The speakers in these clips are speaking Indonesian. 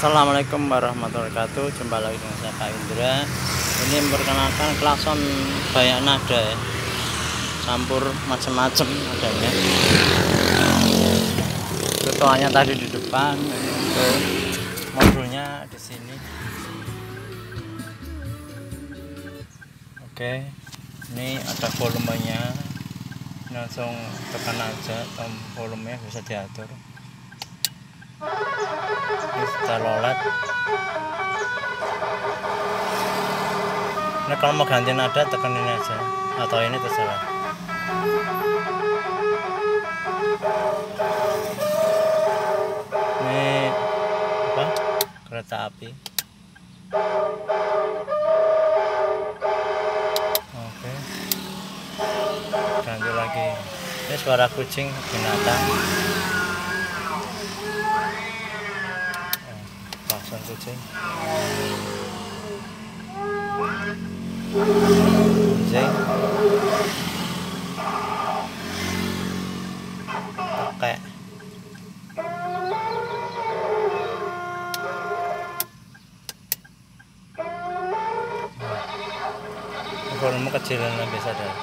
Assalamualaikum warahmatullahi wabarakatuh. Jumpa lagi dengan saya Pak Indra. Ini memperkenalkan klakson banyak nada ya, campur macam-macam adanya. Ketuanya tadi di depan, untuk modulnya di sini. Oke, ini ada volumenya. Langsung tekan aja, volumenya bisa diatur. Ini sudah lolet. Ini kalau mau ganti nada tekan ini aja, atau ini terserah. Ini apa? Kereta api. Oke, ganti lagi. Ini suara kucing binatang. Klakson kucing. Zeng. Pakai. Volume kecilan biasa deh.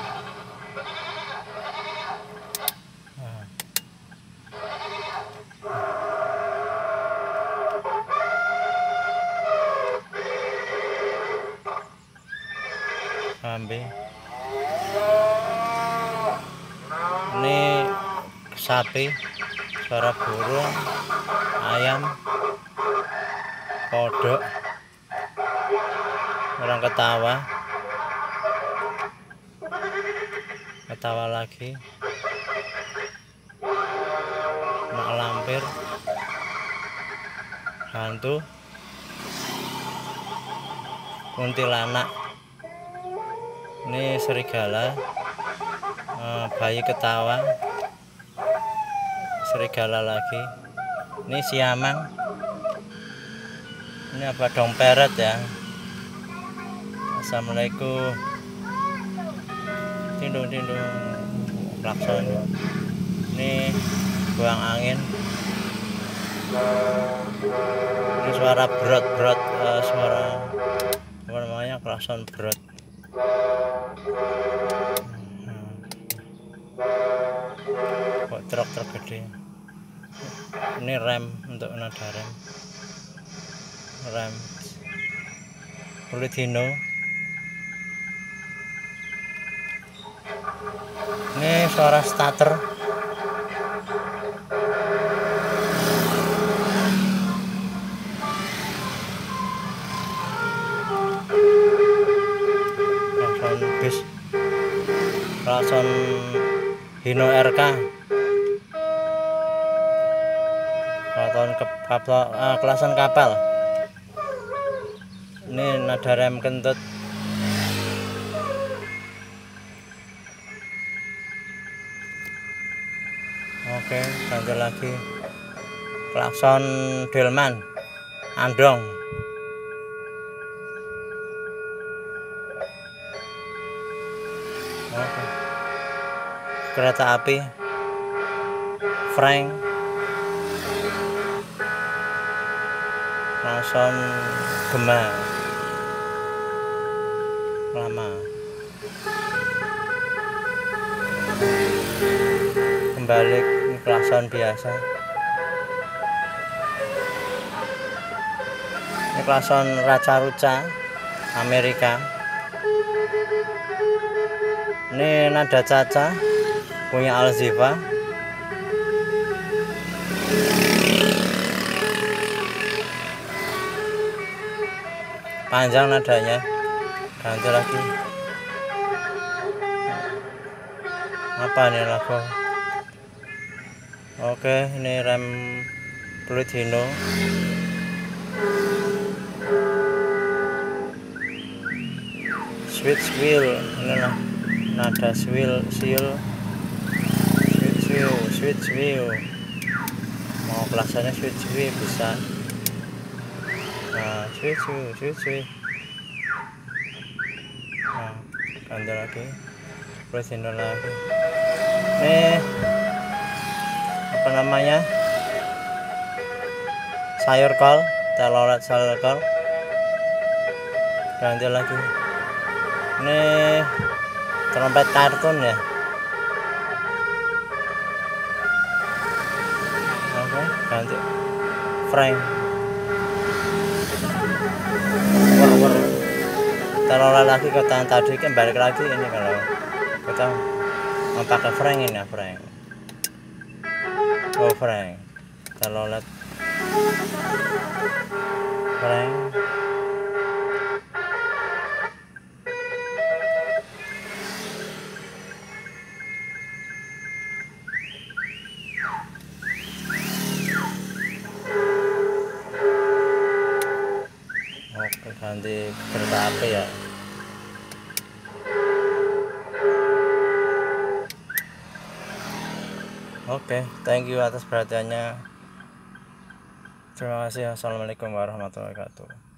Ambil. Ini sapi, suara burung, ayam, kodok, orang ketawa lagi, mak lampir, hantu, kuntilanak. Ini serigala, bayi ketawa, serigala lagi. Ini siamang. Ini apa, domperet ya. Assalamualaikum. Tindung klakson. Ini buang angin. Ini suara brot, suara apa namanya, klakson brot. Kok truk gede. Ini rem, untuk nada rem kulit hino. Ini suara starter. Klakson bis, klakson Hino RK, klakson kapal. Ini nada rem kentut. Oke, ganti lagi. Klakson delman, andong. Oke. Kereta api, Frank, klakson gema, lama. Kembali klakson biasa. Ini klakson Raca Amerika. Ini nada caca punya Alziva. Panjang nadanya. Ganti lagi. Apa ini lagu? Oke, ini rem fluid hino. Switch wheel, ini lah nada switch wheel. Mau klaksonnya switch wheel bisa. Nah, switch wheel. Nah, ganti lagi, fluid hino lagi. Ini apa namanya, sayur kol telolet circle, ganti lagi. Ini trompet kartun ya. Oke, ganti Frank. Telolet lagi ke tangan tadi, kan balik lagi ini kalau kita mau pakai Frank ini ya, Frank. Oh, Frank. Telolet Frank. Oke, ganti kereta api ya. Oke, thank you atas perhatiannya. Terima kasih. Assalamualaikum warahmatullahi wabarakatuh.